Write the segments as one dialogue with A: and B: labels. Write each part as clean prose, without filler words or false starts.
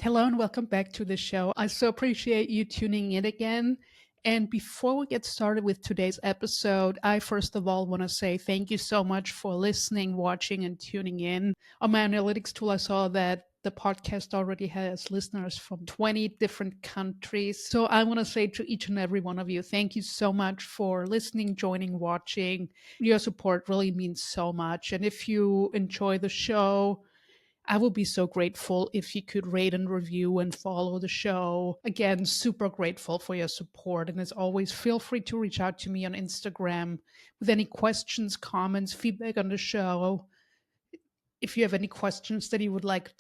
A: Hello and welcome back to the show. I so appreciate you tuning in again. And before we get started with today's episode, I first of all want to say thank you so much for listening, watching, and tuning in. On my analytics tool, I saw that the podcast already has listeners from 20 different countries. So I want to say to each and every one of you, thank you so much for listening, joining, watching. Your support really means so much. And if you enjoy the show, I would be so grateful if you could rate and review and follow the show. Again, super grateful for your support. And as always, feel free to reach out to me on Instagram with any questions, comments, feedback on the show. If you have any questions that you would like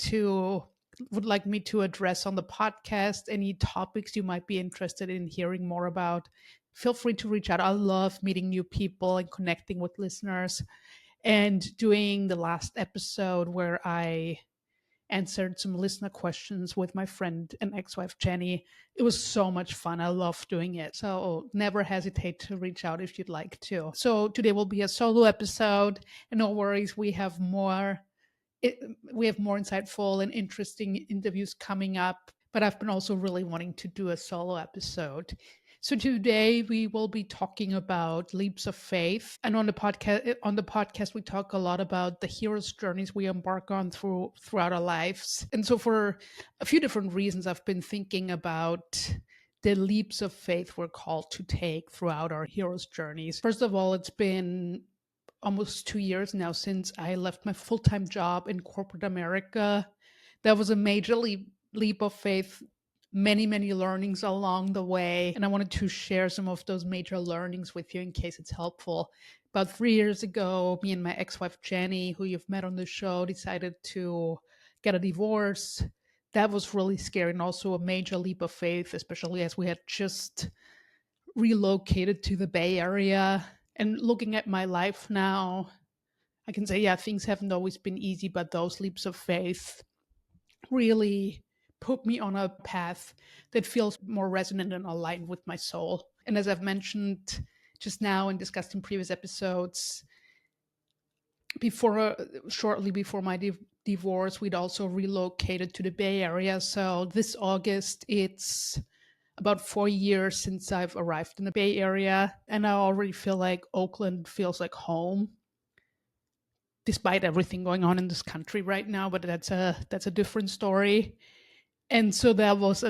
A: me to address on the podcast, any topics you might be interested in hearing more about, feel free to reach out. I love meeting new people and connecting with listeners. And doing the last episode where I answered some listener questions with my friend and ex-wife Jenny. It was so much fun. I love doing it. So never hesitate to reach out if you'd like to. So today will be a solo episode, and no worries, it, we have more insightful and interesting interviews coming up. But I've been also really wanting to do a solo episode. So today we will be talking about leaps of faith, and on the podcast we talk a lot about the hero's journeys we embark on throughout our lives. And so for a few different reasons, I've been thinking about the leaps of faith we're called to take throughout our hero's journeys. First of all, it's been almost 2 years now since I left my full time job in corporate America. That was a major leap of faith, many, many learnings along the way. And I wanted to share some of those major learnings with you in case it's helpful. About 3 years ago, me and my ex wife, Jenny, who you've met on the show, decided to get a divorce. That was really scary and also a major leap of faith, especially as we had just relocated to the Bay Area. And looking at my life now, I can say, yeah, things haven't always been easy, but those leaps of faith really put me on a path that feels more resonant and aligned with my soul. And as I've mentioned just now and discussed in previous episodes, shortly before my divorce, we'd also relocated to the Bay Area. So this August, it's about 4 years since I've arrived in the Bay Area, and I already feel like Oakland feels like home, despite everything going on in this country right now. But that's a different story. And so that was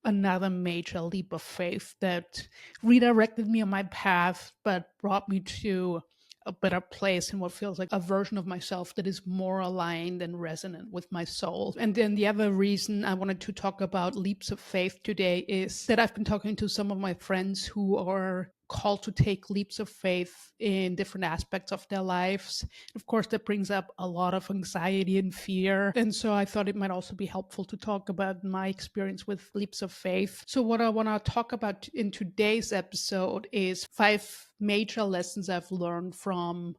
A: another major leap of faith that redirected me on my path, but brought me to a better place in what feels like a version of myself that is more aligned and resonant with my soul. And then the other reason I wanted to talk about leaps of faith today is that I've been talking to some of my friends who are called to take leaps of faith in different aspects of their lives. Of course, that brings up a lot of anxiety and fear. And so I thought it might also be helpful to talk about my experience with leaps of faith. So what I want to talk about in today's episode is 5 major lessons I've learned from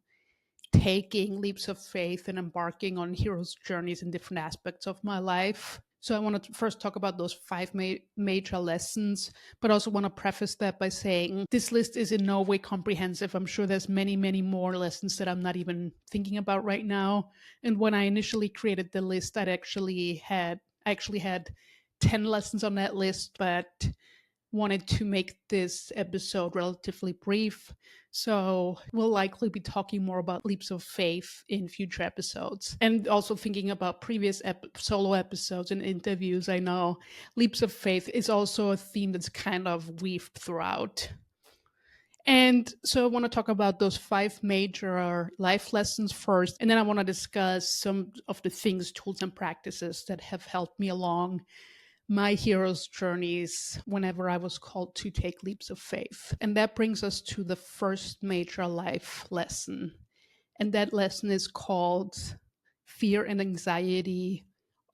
A: taking leaps of faith and embarking on hero's journeys in different aspects of my life. So I want to first talk about those 5 major lessons, but also want to preface that by saying this list is in no way comprehensive. I'm sure there's many, many more lessons that I'm not even thinking about right now. And when I initially created the list, I actually had 10 lessons on that list, but wanted to make this episode relatively brief. So we'll likely be talking more about leaps of faith in future episodes. And also thinking about previous solo episodes and interviews, I know leaps of faith is also a theme that's kind of weaved throughout. And so I want to talk about those 5 major life lessons first. And then I want to discuss some of the things, tools, and practices that have helped me along my hero's journeys whenever I was called to take leaps of faith. And that brings us to the first major life lesson. And that lesson is called fear and anxiety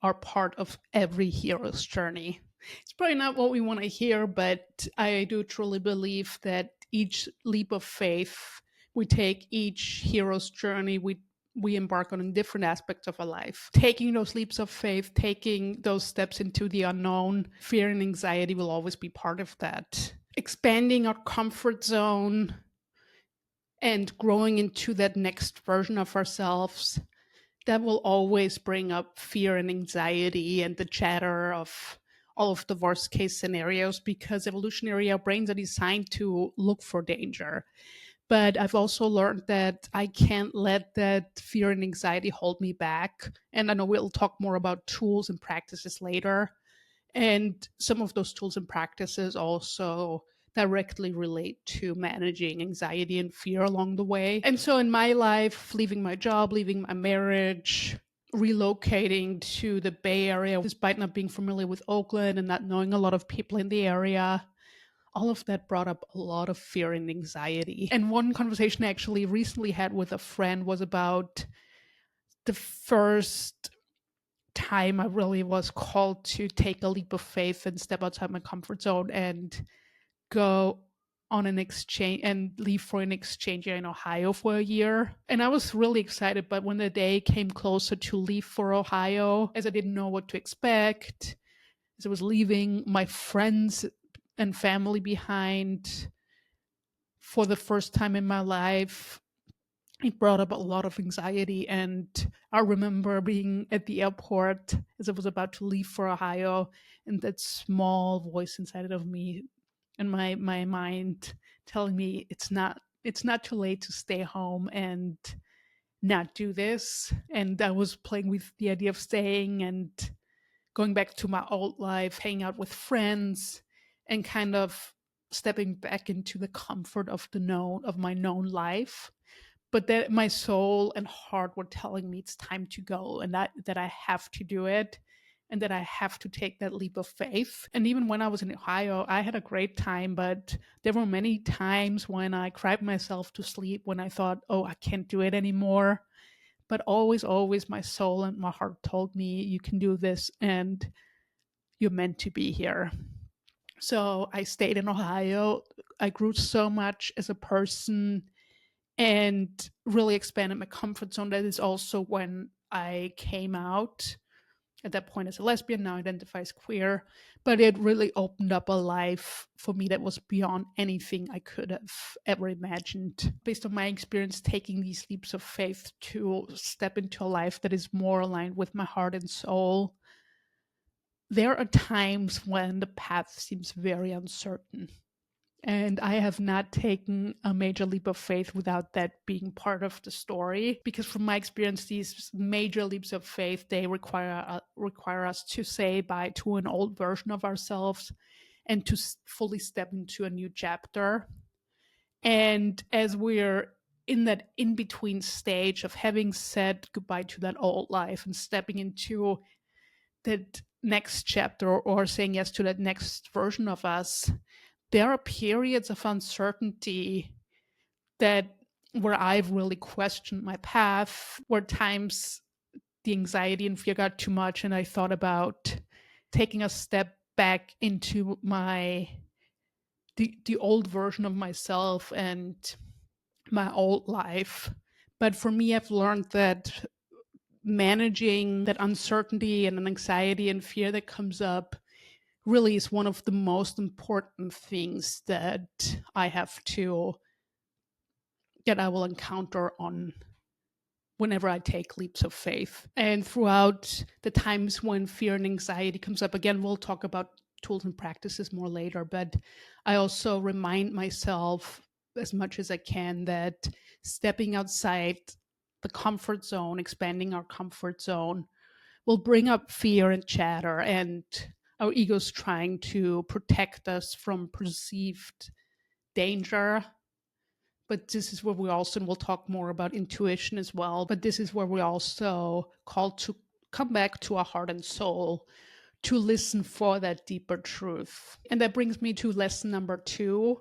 A: are part of every hero's journey. It's probably not what we want to hear, but I do truly believe that each leap of faith we take, each hero's journey we embark on in different aspects of our life. Taking those leaps of faith, taking those steps into the unknown, fear and anxiety will always be part of that. Expanding our comfort zone and growing into that next version of ourselves that will always bring up fear and anxiety and the chatter of all of the worst case scenarios, because evolutionary our brains are designed to look for danger. But I've also learned that I can't let that fear and anxiety hold me back. And I know we'll talk more about tools and practices later. And some of those tools and practices also directly relate to managing anxiety and fear along the way. And so in my life, leaving my job, leaving my marriage, relocating to the Bay Area, despite not being familiar with Oakland and not knowing a lot of people in the area, all of that brought up a lot of fear and anxiety. And one conversation I actually recently had with a friend was about the first time I really was called to take a leap of faith and step outside my comfort zone and go on an exchange and leave for an exchange year in Ohio for a year. And I was really excited, but when the day came closer to leave for Ohio, as I didn't know what to expect, as I was leaving my friends and family behind for the first time in my life, it brought up a lot of anxiety. And I remember being at the airport as I was about to leave for Ohio, and that small voice inside of me and my mind telling me it's not too late to stay home and not do this. And I was playing with the idea of staying and going back to my old life, hanging out with friends, and kind of stepping back into the comfort of the known of my known life. But that my soul and heart were telling me it's time to go, and that I have to do it, and that I have to take that leap of faith. And even when I was in Ohio, I had a great time, but there were many times when I cried myself to sleep when I thought, oh, I can't do it anymore. But always, always my soul and my heart told me, you can do this and you're meant to be here. So I stayed in Ohio. I grew so much as a person and really expanded my comfort zone. That is also when I came out at that point as a lesbian, now identify as queer. But it really opened up a life for me that was beyond anything I could have ever imagined. Based on my experience taking these leaps of faith to step into a life that is more aligned with my heart and soul, there are times when the path seems very uncertain. And I have not taken a major leap of faith without that being part of the story. Because from my experience, these major leaps of faith, they require us to say bye to an old version of ourselves and to fully step into a new chapter. And as we're in that in-between stage of having said goodbye to that old life and stepping into that next chapter, or saying yes to that next version of us, there are periods of uncertainty that where I've really questioned my path, where times the anxiety and fear got too much and I thought about taking a step back into the old version of myself and my old life. But for me, I've learned that managing that uncertainty and an anxiety and fear that comes up really is one of the most important things that I have to that I will encounter on whenever I take leaps of faith. And throughout the times when fear and anxiety comes up, again, we'll talk about tools and practices more later, but I also remind myself as much as I can that stepping outside the comfort zone, expanding our comfort zone, will bring up fear and chatter and our egos trying to protect us from perceived danger. But this is where we also, and we'll talk more about intuition as well, but this is where we also call to come back to our heart and soul to listen for that deeper truth. And that brings me to lesson number 2,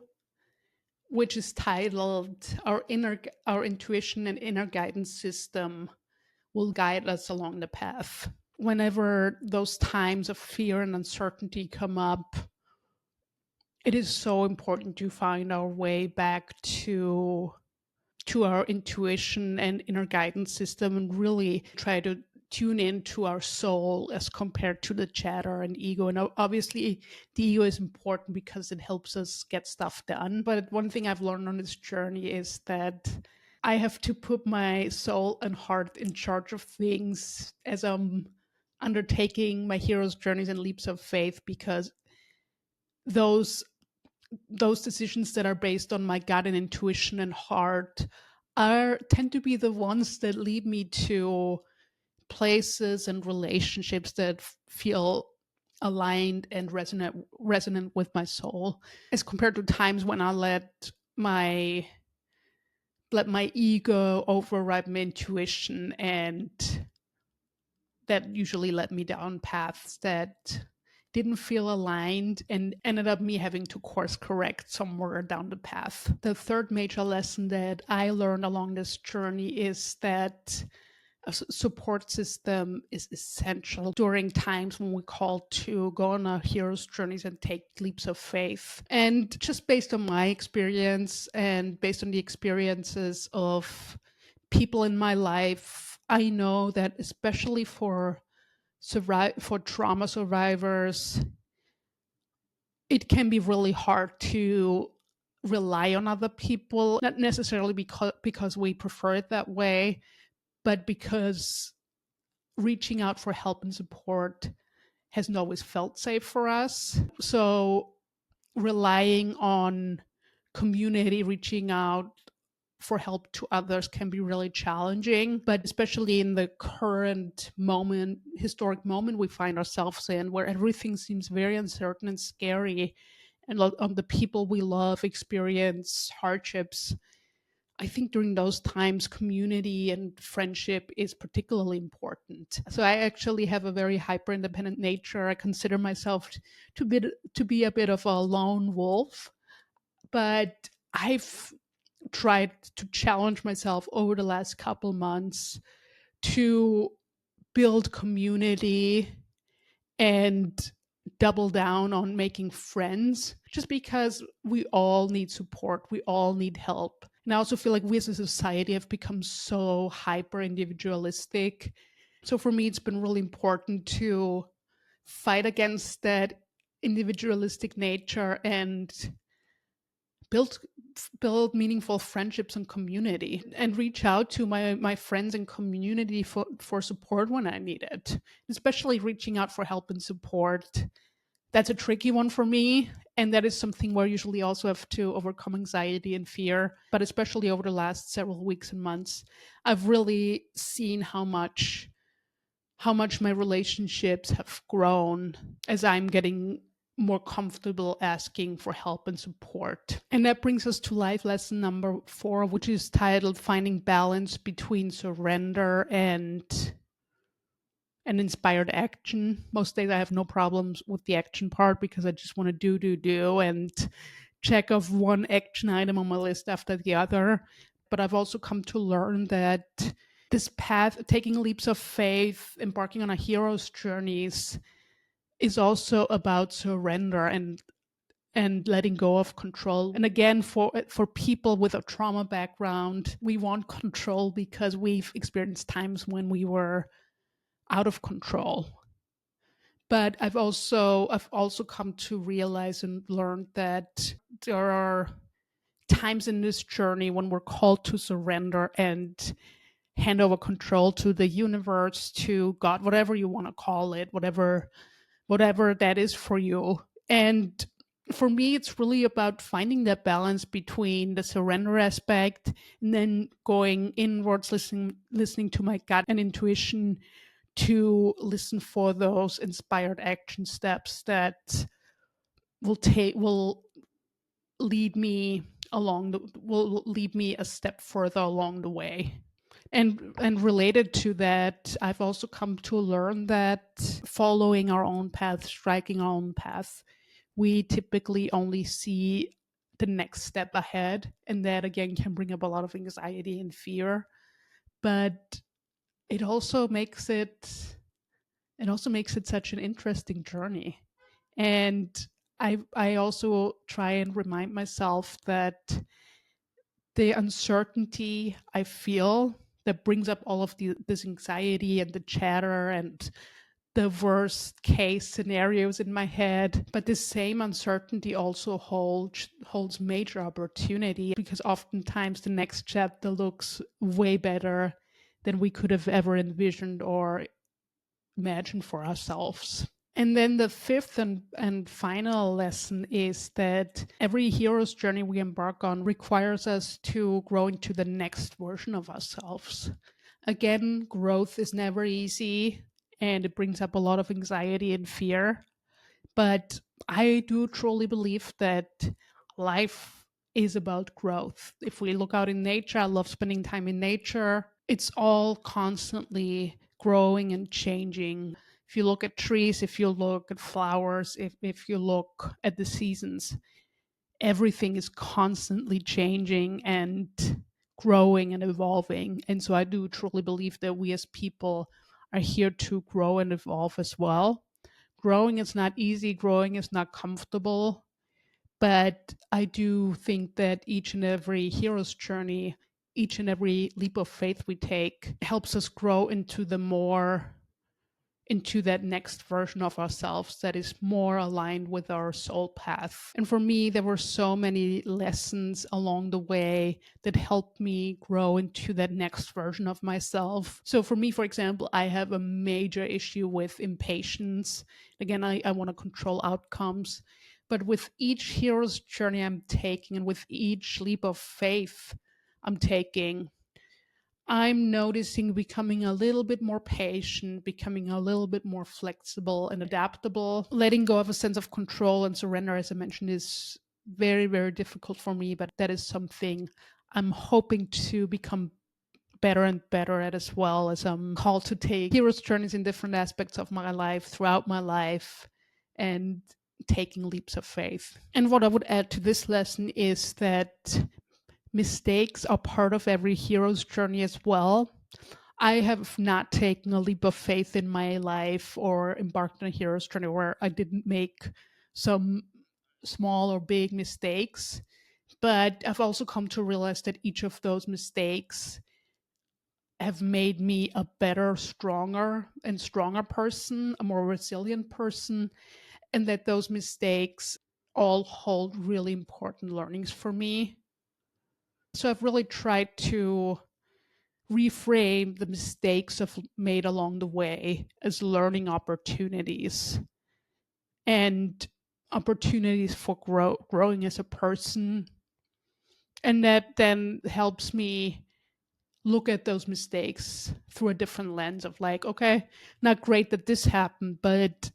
A: which is titled our intuition and inner guidance system will guide us along the path. Whenever those times of fear and uncertainty come up, it is so important to find our way back to our intuition and inner guidance system and really try to tune into our soul as compared to the chatter and ego. And obviously the ego is important because it helps us get stuff done. But one thing I've learned on this journey is that I have to put my soul and heart in charge of things as I'm undertaking my hero's journeys and leaps of faith, because those those decisions that are based on my gut and intuition and heart are tend to be the ones that lead me to places and relationships that feel aligned and resonant with my soul, as compared to times when I let my ego override my intuition, and that usually led me down paths that didn't feel aligned and ended up me having to course correct somewhere down the path. The third major lesson that I learned along this journey is that a support system is essential during times when we're called to go on our hero's journeys and take leaps of faith. And just based on my experience and based on the experiences of people in my life, I know that especially for trauma survivors, it can be really hard to rely on other people, not necessarily because we prefer it that way, but because reaching out for help and support hasn't always felt safe for us. So relying on community, reaching out for help to others can be really challenging, but especially in the current moment, historic moment we find ourselves in, where everything seems very uncertain and scary, and the people we love experience hardships. I think during those times, community and friendship is particularly important. So I actually have a very hyper independent nature. I consider myself to be a bit of a lone wolf, but I've tried to challenge myself over the last couple months to build community and double down on making friends, just because we all need support, we all need help. And I also feel like we as a society have become so hyper individualistic. So for me, it's been really important to fight against that individualistic nature and build build meaningful friendships and community, and reach out to my friends and community for support when I need it, especially reaching out for help and support. That's a tricky one for me, and that is something where I usually also have to overcome anxiety and fear. But especially over the last several weeks and months, I've really seen how much my relationships have grown as I'm getting more comfortable asking for help and support. And that brings us to life lesson number 4, which is titled Finding Balance Between Surrender and Inspired Action. Most days I have no problems with the action part, because I just want to do and check off one action item on my list after the other. But I've also come to learn that this path, taking leaps of faith, embarking on a hero's journeys, is also about surrender and letting go of control. And again, for people with a trauma background, we want control because we've experienced times when we were out of control. But I've also come to realize and learn that there are times in this journey when we're called to surrender and hand over control to the universe, to God, whatever you want to call it, whatever that is for you. And for me, it's really about finding that balance between the surrender aspect and then going inwards, listening to my gut and intuition, to listen for those inspired action steps that will lead me will lead me a step further along the way. And related to that, I've also come to learn that following our own path, striking our own path, we typically only see the next step ahead, and that again can bring up a lot of anxiety and fear. But it also makes it such an interesting journey. And I also try and remind myself that the uncertainty I feel that brings up all of this anxiety and the chatter and the worst case scenarios in my head. But the same uncertainty also holds major opportunity, because oftentimes the next chapter looks way better than we could have ever envisioned or imagined for ourselves. And then the fifth and final lesson is that every hero's journey we embark on requires us to grow into the next version of ourselves. Again, growth is never easy and it brings up a lot of anxiety and fear. But I do truly believe that life is about growth. If we look out in nature, I love spending time in nature. It's all constantly growing and changing. If you look at trees, if you look at flowers, if you look at the seasons, everything is constantly changing and growing and evolving. And so I do truly believe that we as people are here to grow and evolve as well. Growing is not easy, growing is not comfortable, but I do think that each and every hero's journey, each and every leap of faith we take helps us grow into that next version of ourselves that is more aligned with our soul path. And for me, there were so many lessons along the way that helped me grow into that next version of myself. So for me, for example, I have a major issue with impatience. Again, I want to control outcomes. But with each hero's journey I'm taking and with each leap of faith I'm taking, I'm noticing becoming a little bit more patient, becoming a little bit more flexible and adaptable. Letting go of a sense of control and surrender, as I mentioned, is very, very difficult for me, but that is something I'm hoping to become better and better at, as well as I'm called to take hero's journeys in different aspects of my life throughout my life and taking leaps of faith. And what I would add to this lesson is that mistakes are part of every hero's journey as well. I have not taken a leap of faith in my life or embarked on a hero's journey where I didn't make some small or big mistakes. But I've also come to realize that each of those mistakes have made me a better, stronger person, a more resilient person, and that those mistakes all hold really important learnings for me. So I've really tried to reframe the mistakes I've made along the way as learning opportunities and opportunities for growing as a person. And that then helps me look at those mistakes through a different lens of like, okay, not great that this happened, but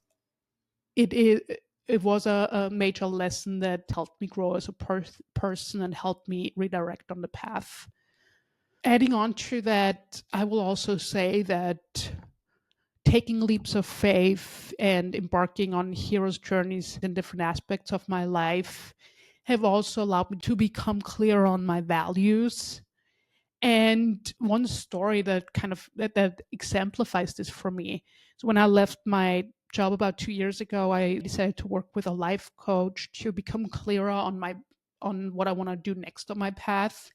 A: it is. It was a major lesson that helped me grow as a person and helped me redirect on the path. Adding on to that, I will also say that taking leaps of faith and embarking on hero's journeys in different aspects of my life have also allowed me to become clear on my values. And one story that that exemplifies this for me is when I left my job about 2 years ago. I decided to work with a life coach to become clearer on what I want to do next on my path.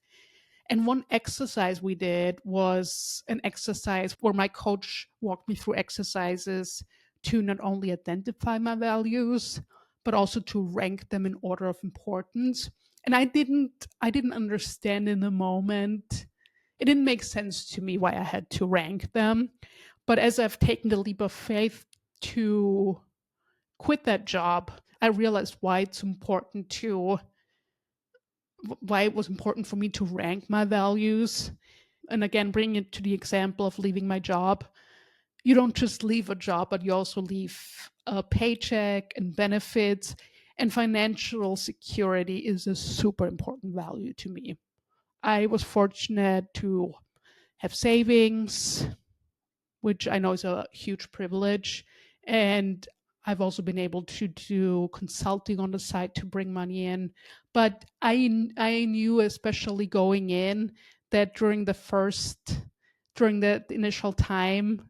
A: And one exercise we did was an exercise where my coach walked me through exercises to not only identify my values, but also to rank them in order of importance. And I didn't understand in the moment. It didn't make sense to me why I had to rank them. But as I've taken the leap of faith to quit that job, I realized why it was important for me to rank my values. And again, bringing it to the example of leaving my job, you don't just leave a job, but you also leave a paycheck and benefits. And financial security is a super important value to me. I was fortunate to have savings, which I know is a huge privilege. And I've also been able to do consulting on the side to bring money in. But I knew, especially going in, that during the initial time,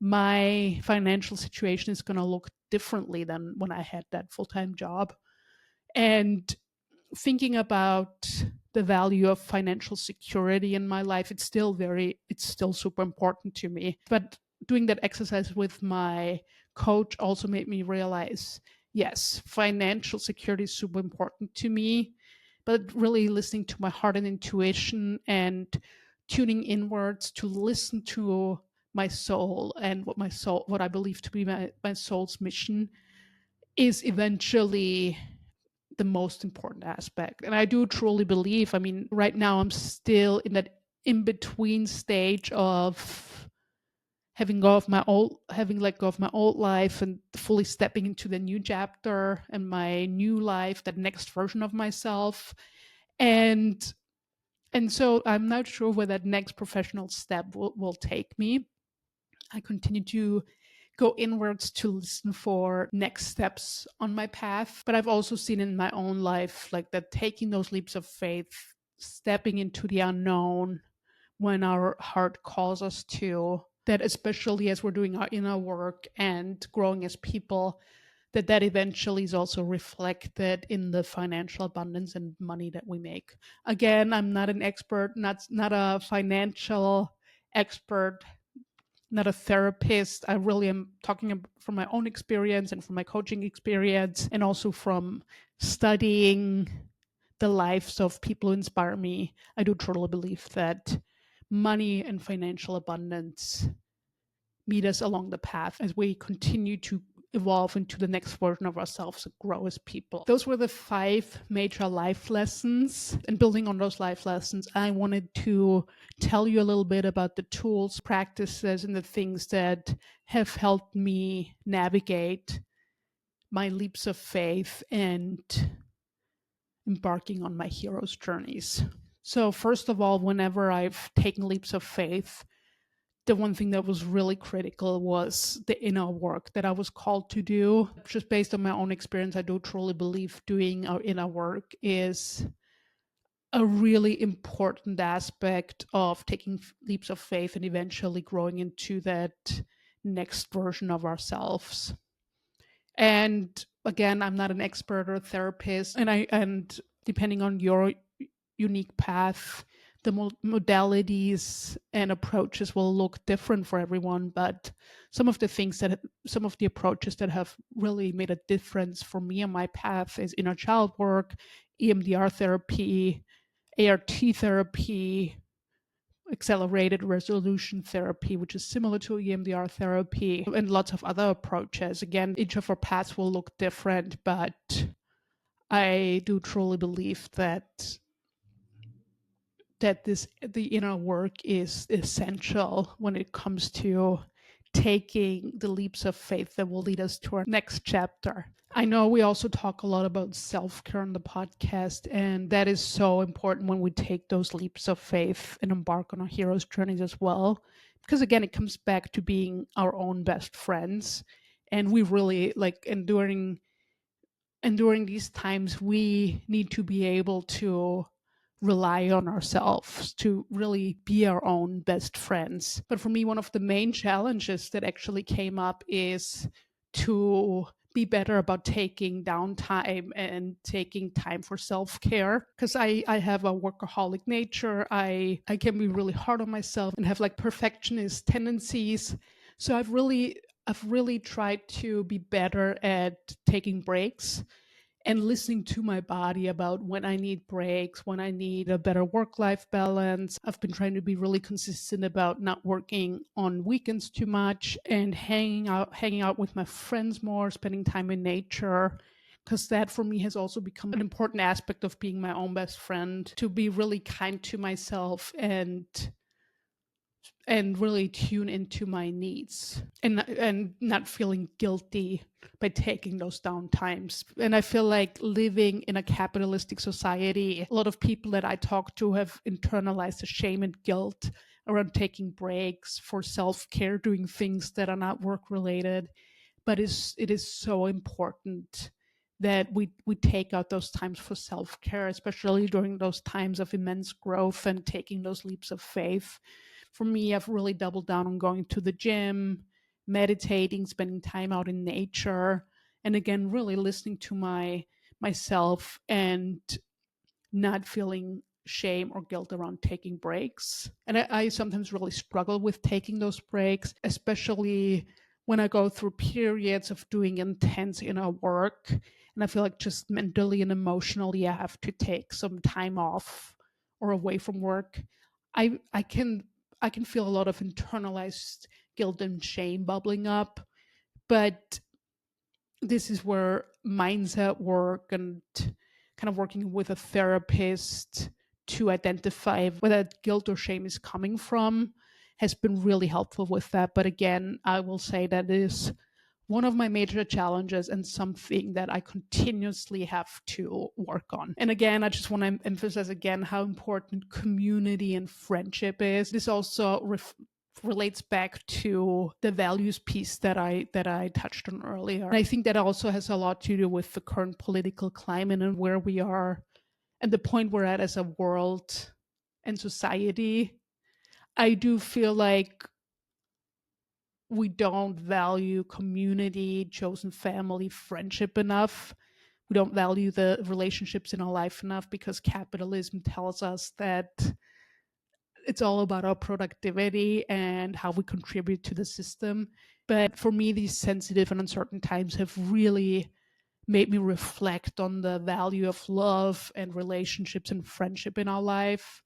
A: my financial situation is going to look differently than when I had that full time job. And thinking about the value of financial security in my life, it's still super important to me. But doing that exercise with my coach also made me realize, yes, financial security is super important to me, but really listening to my heart and intuition and tuning inwards to listen to my soul and what I believe to be my soul's mission is eventually the most important aspect. And I do truly believe, I mean, right now I'm still in that in between stage of having let go of my old life and fully stepping into the new chapter and my new life, that next version of myself. And so I'm not sure where that next professional step will take me. I continue to go inwards to listen for next steps on my path. But I've also seen in my own life, like that taking those leaps of faith, stepping into the unknown when our heart calls us to, that especially as we're doing our inner work and growing as people, that eventually is also reflected in the financial abundance and money that we make. Again, I'm not an expert, not a financial expert, not a therapist. I really am talking from my own experience and from my coaching experience, and also from studying the lives of people who inspire me. I do truly believe that money and financial abundance meet us along the path as we continue to evolve into the next version of ourselves and grow as people. Those were the 5 major life lessons. And building on those life lessons, I wanted to tell you a little bit about the tools, practices, and the things that have helped me navigate my leaps of faith and embarking on my hero's journeys. So, first of all, whenever I've taken leaps of faith, the one thing that was really critical was the inner work that I was called to do. Just based on my own experience, I do truly believe doing our inner work is a really important aspect of taking leaps of faith and eventually growing into that next version of ourselves. And again, I'm not an expert or a therapist, and depending on your unique path, the modalities and approaches will look different for everyone. But some of the approaches that have really made a difference for me on my path is inner child work, EMDR therapy, ART therapy, accelerated resolution therapy, which is similar to EMDR therapy, and lots of other approaches. Again, each of our paths will look different, but I do truly believe that the inner work is essential when it comes to taking the leaps of faith that will lead us to our next chapter. I know we also talk a lot about self-care on the podcast, and that is so important when we take those leaps of faith and embark on our hero's journeys as well. Because again, it comes back to being our own best friends. And we really like, and during these times, we need to be able to rely on ourselves to really be our own best friends. But for me, one of the main challenges that actually came up is to be better about taking downtime and taking time for self-care, because I have a workaholic nature. I can be really hard on myself and have like perfectionist tendencies. So I've really tried to be better at taking breaks and listening to my body about when I need breaks, when I need a better work life balance. I've been trying to be really consistent about not working on weekends too much and hanging out with my friends more, spending time in nature. Because that for me has also become an important aspect of being my own best friend, to be really kind to myself and really tune into my needs and not feeling guilty by taking those down times. And I feel like living in a capitalistic society, a lot of people that I talk to have internalized the shame and guilt around taking breaks for self-care, doing things that are not work related. But it is so important that we take out those times for self-care, especially during those times of immense growth and taking those leaps of faith. For me, I've really doubled down on going to the gym, meditating, spending time out in nature, and again, really listening to myself and not feeling shame or guilt around taking breaks. And I sometimes really struggle with taking those breaks, especially when I go through periods of doing intense inner work. And I feel like just mentally and emotionally, I have to take some time off or away from work. I can feel a lot of internalized guilt and shame bubbling up, but this is where mindset work and kind of working with a therapist to identify where that guilt or shame is coming from has been really helpful with that. But again, I will say that is one of my major challenges and something that I continuously have to work on. And again, I just want to emphasize again how important community and friendship is. This also relates back to the values piece that I touched on earlier. And I think that also has a lot to do with the current political climate and where we are and the point we're at as a world and society. I do feel like we don't value community, chosen family, friendship enough. We don't value the relationships in our life enough because capitalism tells us that it's all about our productivity and how we contribute to the system. But for me, these sensitive and uncertain times have really made me reflect on the value of love and relationships and friendship in our life.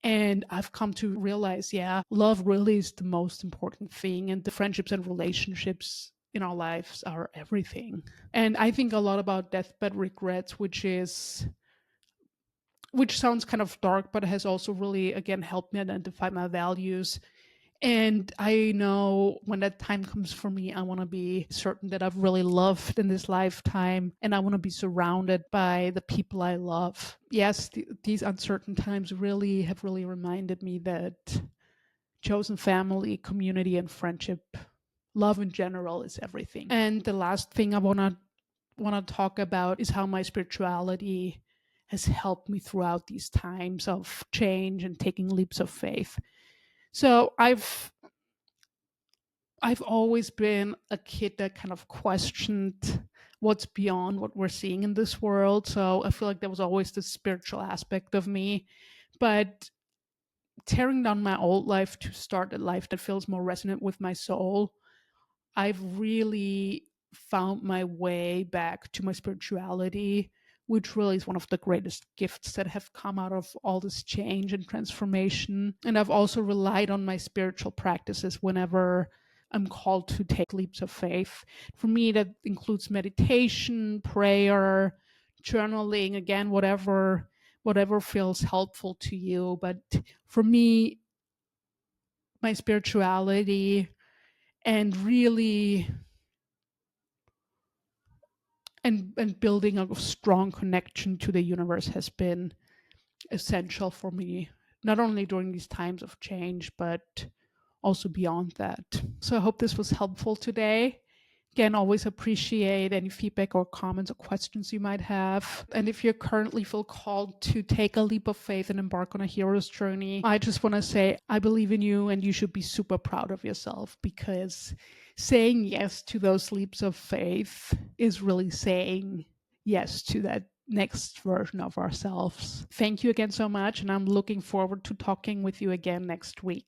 A: And I've come to realize, yeah, love really is the most important thing, and the friendships and relationships in our lives are everything. And I think a lot about deathbed regrets, which sounds kind of dark, but has also really, again, helped me identify my values. And I know when that time comes for me, I want to be certain that I've really loved in this lifetime and I want to be surrounded by the people I love. Yes, these uncertain times really have really reminded me that chosen family, community, and friendship, love in general is everything. And the last thing I want to talk about is how my spirituality has helped me throughout these times of change and taking leaps of faith. So I've always been a kid that kind of questioned what's beyond what we're seeing in this world. So I feel like there was always this spiritual aspect of me. But tearing down my old life to start a life that feels more resonant with my soul, I've really found my way back to my spirituality, which really is one of the greatest gifts that have come out of all this change and transformation. And I've also relied on my spiritual practices whenever I'm called to take leaps of faith. For me, that includes meditation, prayer, journaling, again, whatever feels helpful to you. But for me, my spirituality and really and building a strong connection to the universe has been essential for me, not only during these times of change but also beyond that. So I hope this was helpful today. Again, always appreciate any feedback or comments or questions you might have. And if you currently feel called to take a leap of faith and embark on a hero's journey, I just want to say I believe in you and you should be super proud of yourself, because saying yes to those leaps of faith is really saying yes to that next version of ourselves. Thank you again so much, and I'm looking forward to talking with you again next week.